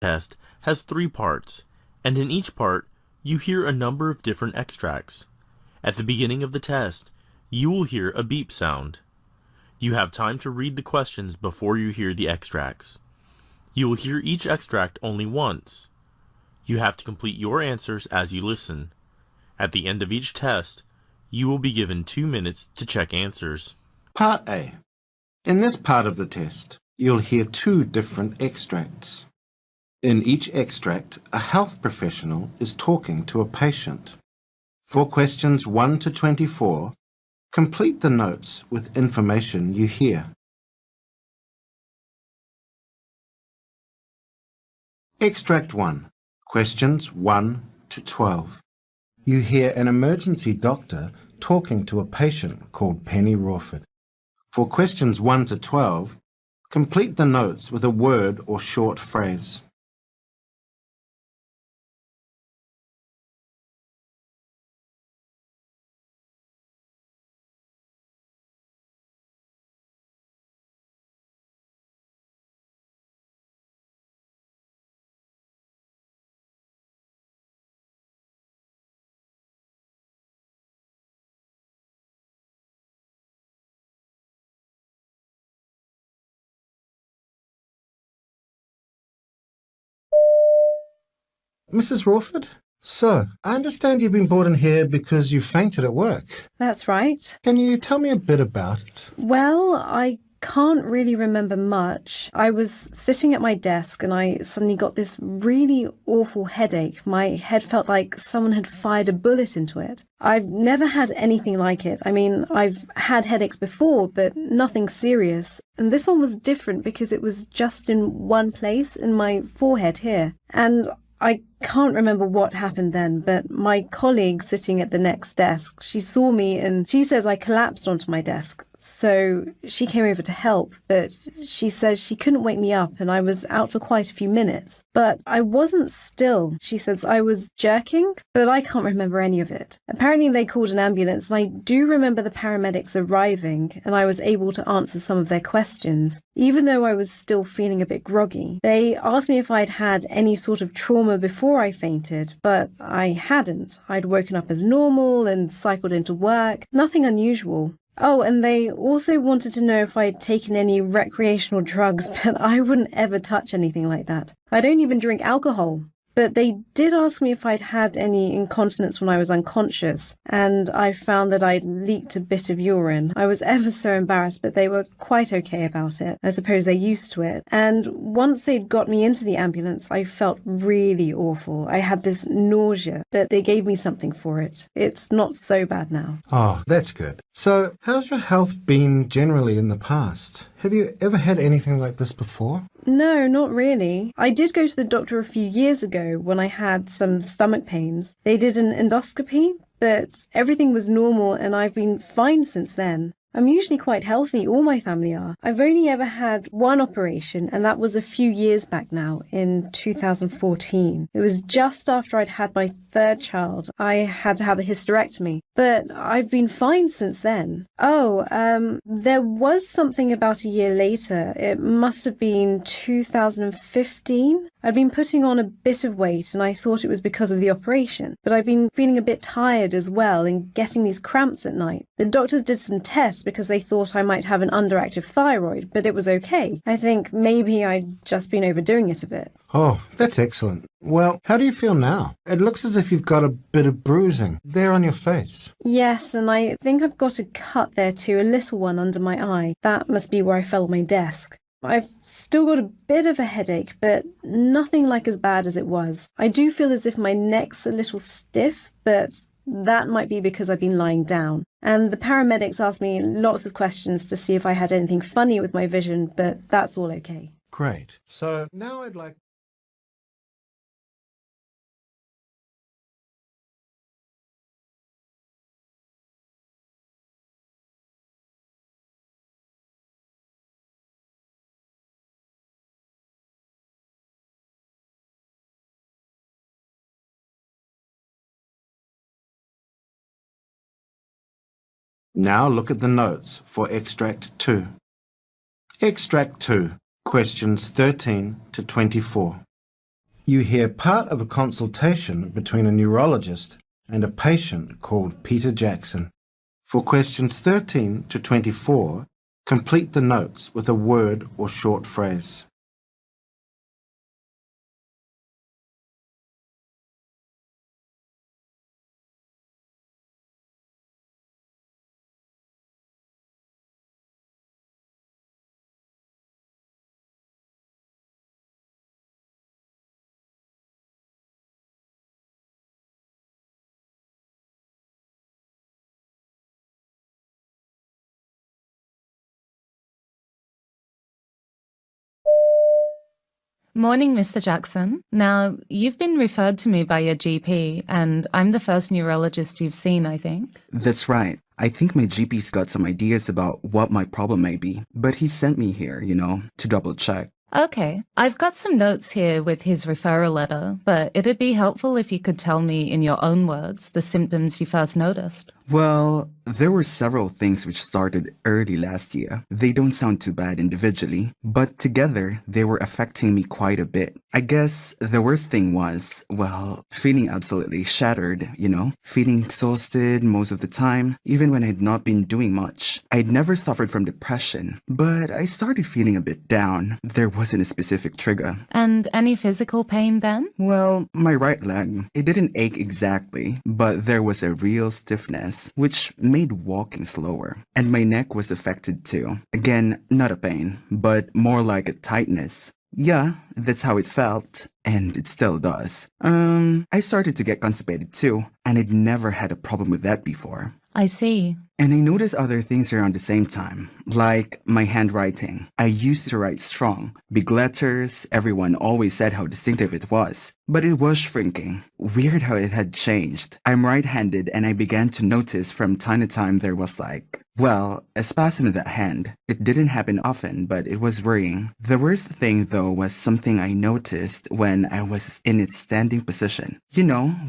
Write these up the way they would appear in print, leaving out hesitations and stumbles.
test has 3 parts, and in each part, you hear a number of different extracts. At the beginning of the test, you will hear a beep sound. You have time to read the questions before you hear the extracts. You will hear each extract only once. You have to complete your answers as you listen. At the end of each test, you will be given 2 minutes to check answers. Part A. In this part of the test, you'll hear 2 different extracts. In each extract, a health professional is talking to a patient. For questions 1 to 24, complete the notes with information you hear. Extract 1. Questions 1 to 12. You hear an emergency doctor talking to a patient called Penny Rawford. For questions 1 to 12, complete the notes with a word or short phrase. Mrs. Rawford? So, I understand you've been brought in here because you fainted at work. That's right. Can you tell me a bit about it? Well, I can't really remember much. I was sitting at my desk and I suddenly got this really awful headache. My head felt like someone had fired a bullet into it. I've never had anything like it. I mean, I've had headaches before, but nothing serious. And this one was different because it was just in one place, in my forehead here. And I can't remember what happened then, but my colleague sitting at the next desk, she saw me and she says I collapsed onto my desk. So she came over to help, but she says she couldn't wake me up and I was out for quite a few minutes. But I wasn't still. She says I was jerking, but I can't remember any of it. Apparently they called an ambulance and I do remember the paramedics arriving and I was able to answer some of their questions, even though I was still feeling a bit groggy. They asked me if I'd had any sort of trauma before I fainted, but I hadn't. I'd woken up as normal and cycled into work. Nothing unusual. Oh, and they also wanted to know if I'd taken any recreational drugs, but I wouldn't ever touch anything like that. I don't even drink alcohol. But they did ask me if I'd had any incontinence when I was unconscious, and I found that I'd leaked a bit of urine. I was ever so embarrassed, but they were quite okay about it. I suppose they're used to it. And once they'd got me into the ambulance, I felt really awful. I had this nausea, but they gave me something for it. It's not so bad now. Oh, that's good. So, how's your health been generally in the past? Have you ever had anything like this before? No, not really. I did go to the doctor a few years ago when I had some stomach pains. They did an endoscopy, but everything was normal and I've been fine since then. I'm usually quite healthy, all my family are. I've only ever had one operation, and that was a few years back now, in 2014. It was just after I'd had my 3rd child. I had to have a hysterectomy, but I've been fine since then. There was something about a year later. It must have been 2015. I'd been putting on a bit of weight and I thought it was because of the operation, but I've been feeling a bit tired as well and getting these cramps at night. The doctors did some tests because they thought I might have an underactive thyroid, but it was okay. I think maybe I'd just been overdoing it a bit. Oh, that's excellent. Well, how do you feel now? It looks as if you've got a bit of bruising there on your face. Yes, and I think I've got a cut there too, a little one under my eye. That must be where I fell on my desk. I've still got a bit of a headache, but nothing like as bad as it was. I do feel as if my neck's a little stiff, but that might be because I've been lying down. And the paramedics asked me lots of questions to see if I had anything funny with my vision, but that's all okay. Great. So now I'd like... Now look at the notes for Extract 2. Extract 2, questions 13 to 24. You hear part of a consultation between a neurologist and a patient called Peter Jackson. For questions 13 to 24, complete the notes with a word or short phrase. Morning, Mr. Jackson. Now, you've been referred to me by your GP, and I'm the first neurologist you've seen, I think. That's right. I think my GP's got some ideas about what my problem may be, but he sent me here, to double check. Okay, I've got some notes here with his referral letter, but it'd be helpful if you could tell me in your own words the symptoms you first noticed. Well, there were several things which started early last year. They don't sound too bad individually, but together they were affecting me quite a bit. I guess the worst thing was, feeling absolutely shattered, feeling exhausted most of the time, even when I'd not been doing much. I'd never suffered from depression, but I started feeling a bit down. There wasn't a specific trigger. And any physical pain then? Well, my right leg, it didn't ache exactly, but there was a real stiffness, which made walking slower. And my neck was affected too. Again, not a pain, but more like a tightness. Yeah, that's how it felt, and it still does. I started to get constipated too, and I'd never had a problem with that before. I see. And I noticed other things around the same time, like my handwriting. I used to write strong, big letters. Everyone always said how distinctive it was, but it was shrinking. Weird how it had changed. I'm right-handed, and I began to notice from time to time there was a spasm in that hand. It didn't happen often, but it was worrying. The worst thing, though, was something I noticed when I was in its standing position.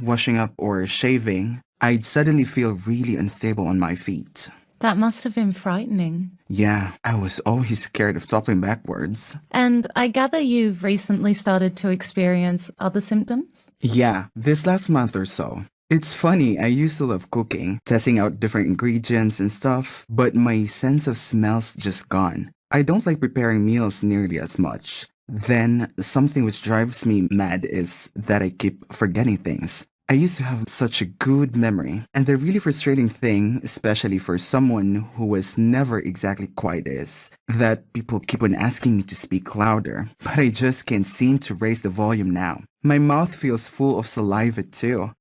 Washing up or shaving. I'd suddenly feel really unstable on my feet. That must have been frightening. Yeah, I was always scared of toppling backwards. And I gather you've recently started to experience other symptoms? Yeah, this last month or so. It's funny, I used to love cooking, testing out different ingredients and stuff, but my sense of smell's just gone. I don't like preparing meals nearly as much. Then, something which drives me mad is that I keep forgetting things. I used to have such a good memory, and the really frustrating thing, especially for someone who was never exactly quiet, is that people keep on asking me to speak louder, but I just can't seem to raise the volume now. My mouth feels full of saliva too.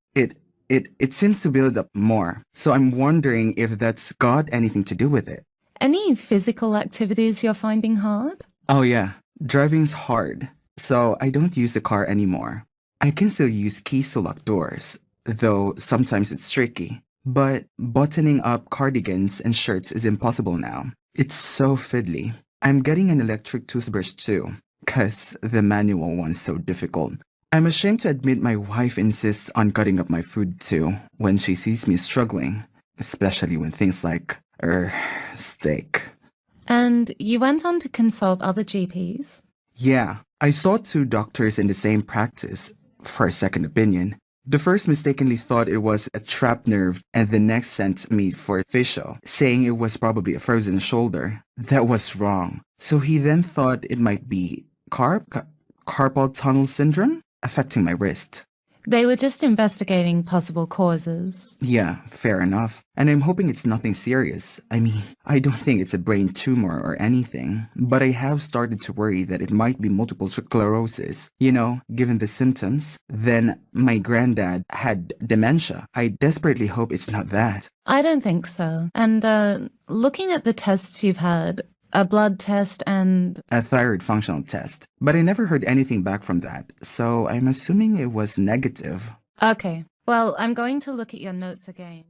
It seems to build up more, so I'm wondering if that's got anything to do with it. Any physical activities you're finding hard? Oh yeah, driving's hard, so I don't use the car anymore. I can still use keys to lock doors, though sometimes it's tricky. But buttoning up cardigans and shirts is impossible now. It's so fiddly. I'm getting an electric toothbrush too, 'cause the manual one's so difficult. I'm ashamed to admit my wife insists on cutting up my food too when she sees me struggling, especially when things like, steak. And you went on to consult other GPs? Yeah, I saw 2 doctors in the same practice for a second opinion. The first mistakenly thought it was a trapped nerve, and the next sent me for physio, saying it was probably a frozen shoulder. That was wrong. So he then thought it might be carpal tunnel syndrome, affecting my wrist. They were just investigating possible causes. Yeah, fair enough. And I'm hoping it's nothing serious. I mean, I don't think it's a brain tumor or anything, but I have started to worry that it might be multiple sclerosis. Given the symptoms. Then my granddad had dementia. I desperately hope it's not that. I don't think so. And looking at the tests you've had, a blood test and a thyroid functional test, but I never heard anything back from that, so I'm assuming it was negative. Okay, well, I'm going to look at your notes again.